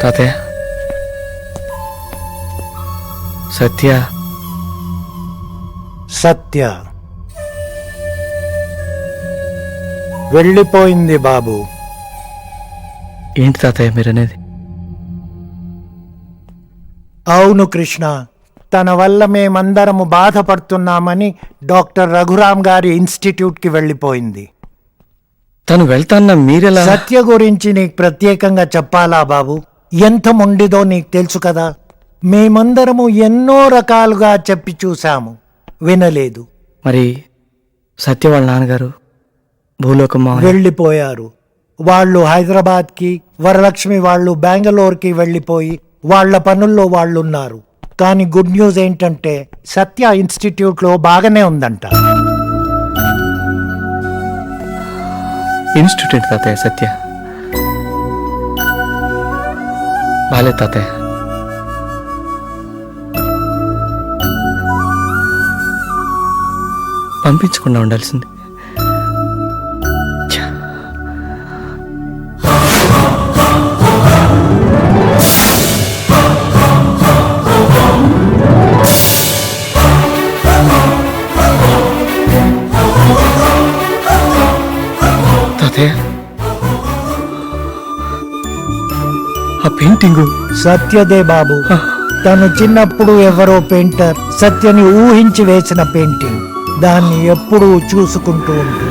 తాతయ్య, సత్య సత్య వెళ్ళిపోయింది బాబు. ఏంటి తాతయ్య మీరనేది? అవును కృష్ణ, తన వల్ల మేమందరము బాధపడుతున్నామని డాక్టర్ రఘురాం గారి ఇన్స్టిట్యూట్కి వెళ్ళిపోయింది. తను వెళ్తాన్న మీరెలా? సత్య గురించి నీకు ప్రత్యేకంగా చెప్పాలా బాబు? ఎంత మొండిదో నీకు తెలుసు కదా. మేమందరము ఎన్నో రకాలుగా చెప్పి చూశాము, వినలేదు. మరి సత్య వాళ్ళ నాన్నగారు భూలోకం వెళ్ళిపోయారు. వాళ్ళు హైదరాబాద్కి, వరలక్ష్మి వాళ్ళు బెంగళూరుకి వెళ్ళిపోయి వాళ్ళ పనుల్లో వాళ్ళున్నారు. కానీ గుడ్ న్యూస్ ఏంటంటే సత్య ఇన్స్టిట్యూట్లో బాగానే ఉందంట. ఇన్స్టిట్యూట్ తాతయ్య సత్య బాలే తాతయ్య. పంపించకుండా ఉండాల్సింది. తాతయ్య, ఆ పెయింటింగు సత్యదే బాబు. తను చిన్నప్పుడు ఎవరో పెయింటర్ సత్యని ఊహించి వేసిన పెయింటింగ్. దాన్ని ఎప్పుడూ చూసుకుంటూ ఉంటుంది.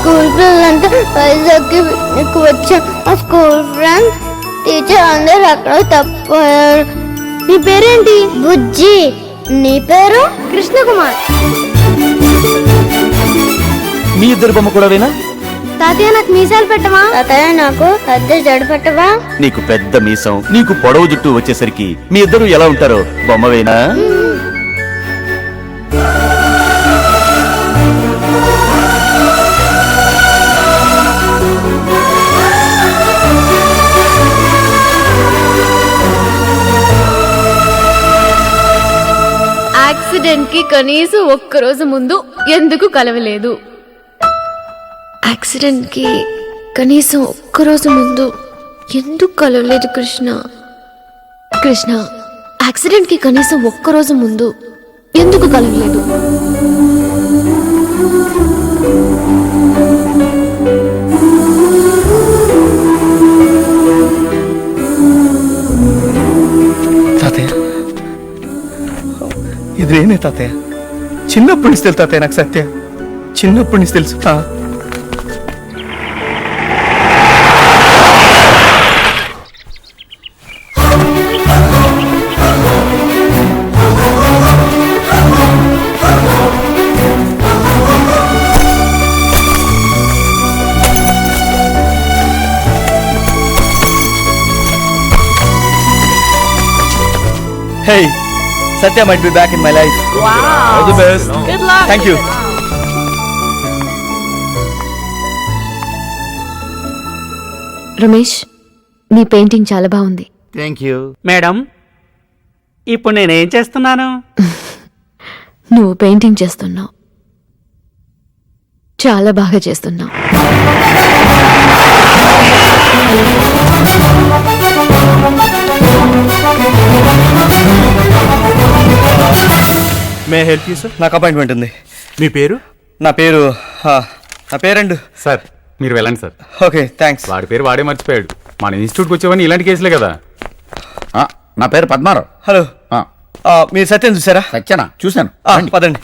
స్కూల్ పిల్లలంతా వైజాగ్కి పిక్నిక్ వచ్చాం. మా స్కూల్ ఫ్రెండ్స్ టీచర్ అందరు అక్కడ తప్పిపోయారు. నీ పేరేంటి? బుజ్జి. నీ పేరు? కృష్ణకుమార్. మీ ఇద్దరు బొమ్మ కూడా వేనా? తాతయ్య నాకు మీసాలు పెట్టవా? తాతయ్య నాకు పెద్ద జడ పెట్టవా? నీకు పెద్ద మీసం, నీకు పొడవు జుట్టు వచ్చేసరికి మీ ఇద్దరు ఎలా ఉంటారో బొమ్మవేనా? యాక్సిడెంట్ కి కనీసం ఒక్కరోజు ముందు ఎందుకు కలవలేదు? యాక్సిడెంట్ కి కనీసం ఒక్కరోజు ముందు ఎందుకు కలవలేదు కృష్ణ? కృష్ణ, యాక్సిడెంట్ కి కనీసం ఒక్కరోజు ముందు ఎందుకు కలవలేదు? తాతయ్య, ఇదేనే తాతయ్య? చిన్నప్పటి నుంచి తెలుసు తాతయ్య నాకు సత్య. చిన్నప్పటి నుంచి తెలుసు. Hey, Satya might be back in my life. Wow. All the best. Good luck. Thank you. Ramesh, నీ పెయింటింగ్ చాలా బాగుంది. Thank you madam. ఇప్పుడు నేనేం చేస్తున్నాను? నువ్వు పెయింటింగ్ చేస్తున్నావు. చాలా బాగా చేస్తున్నావు. May help you sir? నాకు అపాయింట్మెంట్ ఉంది. మీ పేరు? నా పేరండి సార్ మీరు వెళ్ళండి సార్. Okay thanks. వాడి పేరు వాడే మర్చిపోయాడు. మన ఇన్స్టిట్యూట్కి వచ్చేవన్నీ ఇలాంటి కేసులే కదా. నా పేరు పద్మారావు. హలో, మీరు సత్యం చూసారా? సత్యనా? చూశాను. పదండి.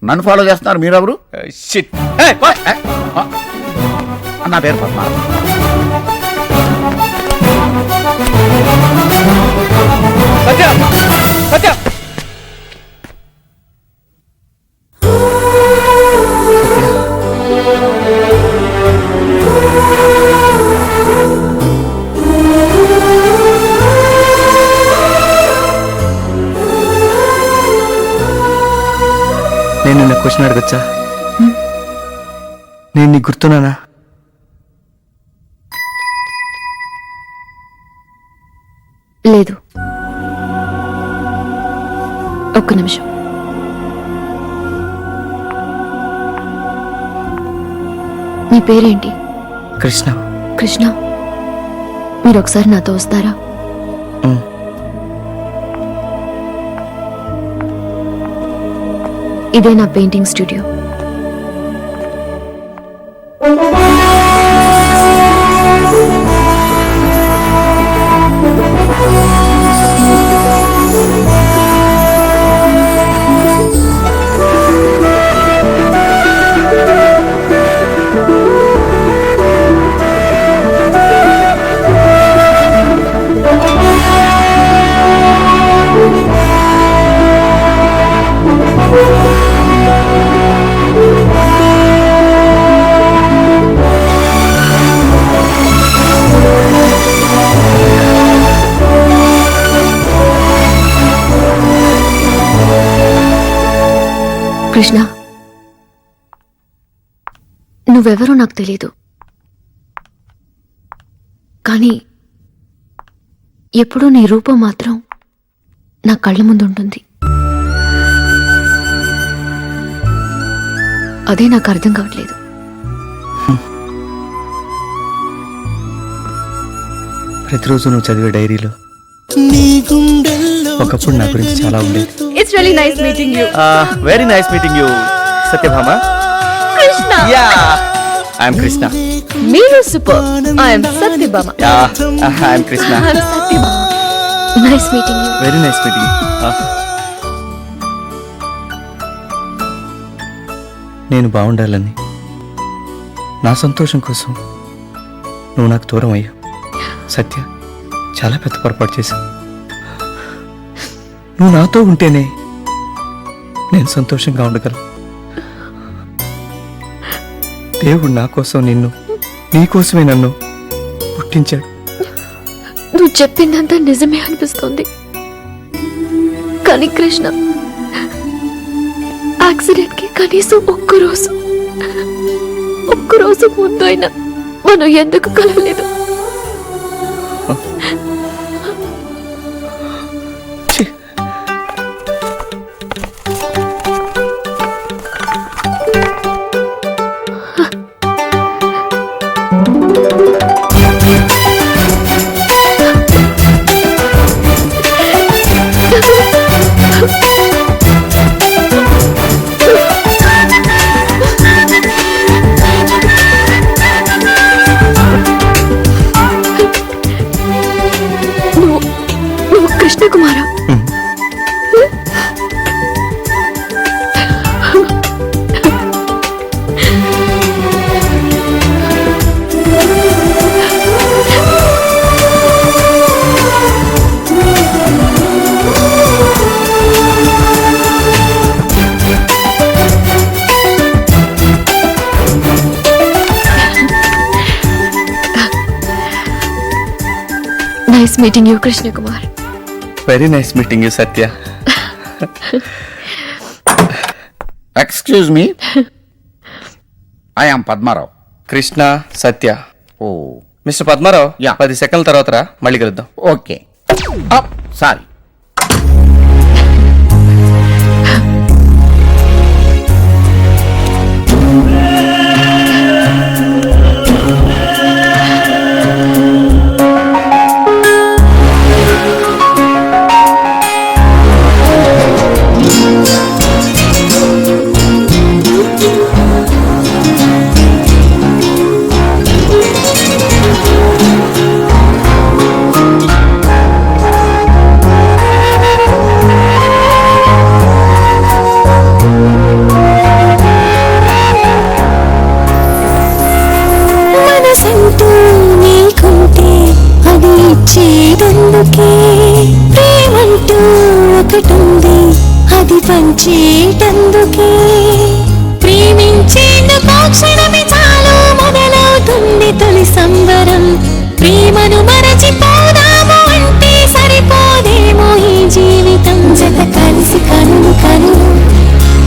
నన్ను ఫాలో చేస్తున్నారు మీరెవరు? షిట్. నా పేరు పద్మారావు. సత్య, సత్య. నేను నిన్న క్వశ్చన్ అడగచ్చా? నేను నీకు గుర్తున్నానా? లేదు. ఒక్క నిమిషం. మీ పేరేంటి? కృష్ణ. కృష్ణ, మీరు ఒకసారి నాతో వస్తారా? ఉమ్. ఇదే నా పెయింటింగ్ స్టూడియో. కృష్ణ, నువ్వెవరో నాకు తెలీదు, కానీ ఎప్పుడూ నీ రూపం మాత్రం నా కళ్ళ ముందు ఉంటుంది. అదే నాకు అర్థం కావట్లేదు. ప్రతిరోజు నువ్వు చదివే డైరీలో ఒకప్పుడు నా గురించి చాలా ఉండేది. It's really nice meeting you. Very nice meeting you Satyabhama. Krishna. Yeah, I'm Krishna. మీరు super. I am Satyabhama. Yeah, I'm Krishna. I'm Satyabhama. Nice meeting you. Very nice meeting. నేను బాగుండాలని, నా సంతోషం కోసం నువ్వు నాకు దూరం అయ్యావు. సత్య, చాలా పెద్ద పొరపాటు చేశావు. నువ్వు నాతో ఉంటేనే నేను సంతోషంగా ఉండగలను. దేవుడు నా కోసం నిన్ను, నీ కోసమే నన్ను పుట్టించాడు. నువ్వు చెప్పిందంతా నిజమే అనిపిస్తోంది. కానీ కృష్ణ, యాక్సిడెంట్ కి కనీసం ఒక్కరోజు ముందు అయినా మనం ఎందుకు కలవలేదు? ఛీ, నువ్వు కృష్ణ కుమారా? Nice meeting you Krishna Kumar. Very nice meeting you Satya. Excuse me, I am Padmarao. Krishna, Satya. Oh, mister Padmarao, yeah. 10 సెకండ్ల తర్వాత రా, మళ్ళీ కలుద్దాం. ఓకే. సారీ. మనసంటూ నీకుంటే అది ఇచ్చేటందుకే, ప్రేమంటూ ఒకటుంది అది పంచేటందుకే, ప్రేమించేందుకు క్షణమే చాలు మొదలవుతుంది తొలి సంబరం. ప్రేమను మరచిపోదాము అంటే సరిపోదేమో ఈ జీవితం. జత కలిసి కనులు కనులు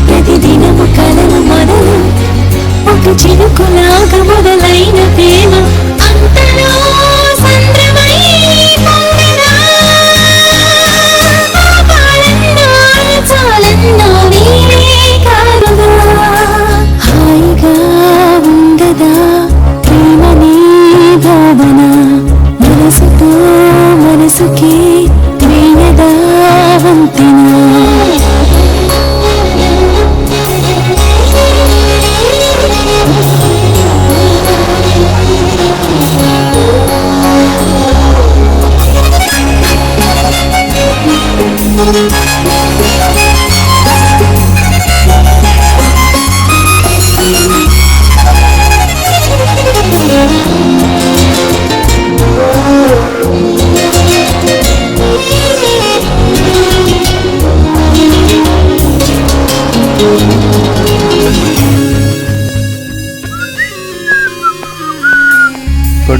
ప్రతిదినము కలలు మొదలు, ఒక చినుకులాగా మొదలైన ప్రేమ అంతలో సంద్రమై పొంగనా.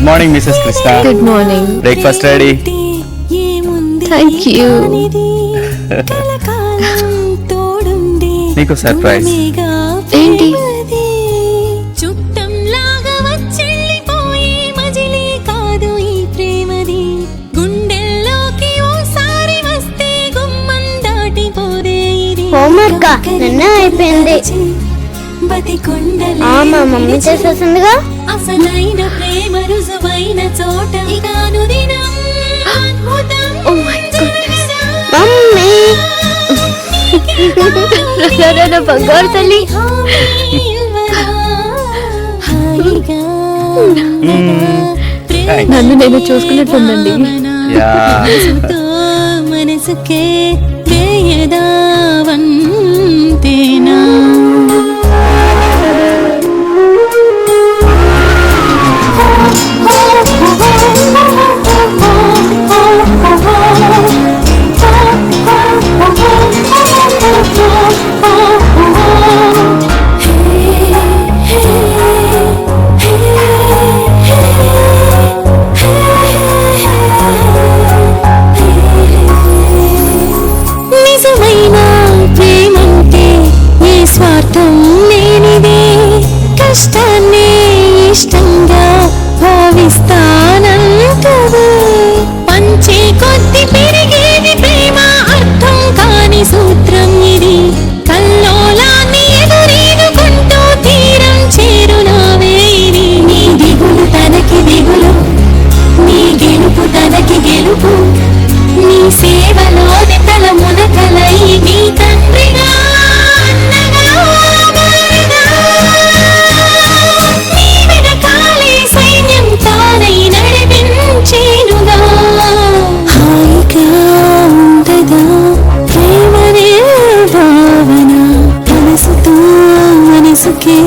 Good morning Mrs Krishna. Good morning. Breakfast ready. Thank you. నీకు సర్ప్రైజ్. ఏంటి? చుట్టంలాగా వచ్చెళ్ళిపోయే మజిలీ కాదు ఈ ప్రేమది, గుండెల్లోకి ఓసారి వస్తే గుమ్మం దాటిపోదే ఇది. హోంవర్క్ నిన్న అయిపోయింది. బతికొండలే మా మమ్మీ చేసేసిందిగా. అసలైన ప్రేమ రుజువైన చోట ఇకాను దినం అద్భుతం. Oh my goodness. మమ్మీ నా బంగారు తల్లి. నన్ను నేను చూసుకున్నట్టుందండి. మనసుకే వేయదావంతేనా. నిజమైన ప్రేమంటే ఏ స్వార్థం లేనిదే, కష్టాన్ని ఇష్టంగా భావిస్తానంటది. పంచే కొద్ది పెరిగేది ప్రేమ, అర్థం కాని సూత్రం ఇది. కల్లోలాన్ని ఎదురీదుకుంటూ తీరం చేరునావే ఇది. నీ దిగులు తనకి దిగులు, నీ గెలుపు తనకి గెలుపు. నీ సేవలోని తల మునకలై నీ తండ్రిగా అన్నగా మారగా. నీ వెనకాలే సైన్యం తానై నడిపించేనుగా. హాయిగా ఉండదా ప్రేమనే భావన, మనసుతో మనసుకే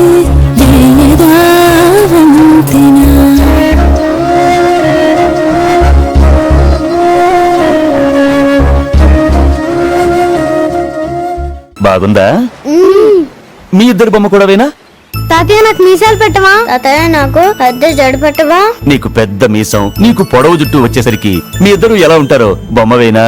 వేయదా వంతెనా. బాగుందా? మీ ఇద్దరు బొమ్మ కూడా వేనా? తాతయ్య నాకు మీసాలు పెట్టవా? తాతయ్య నాకు పెద్ద జడ పెట్టవా? నీకు పెద్ద మీసం, నీకు పొడవు జుట్టు వచ్చేసరికి మీ ఇద్దరు ఎలా ఉంటారో బొమ్మ వేనా?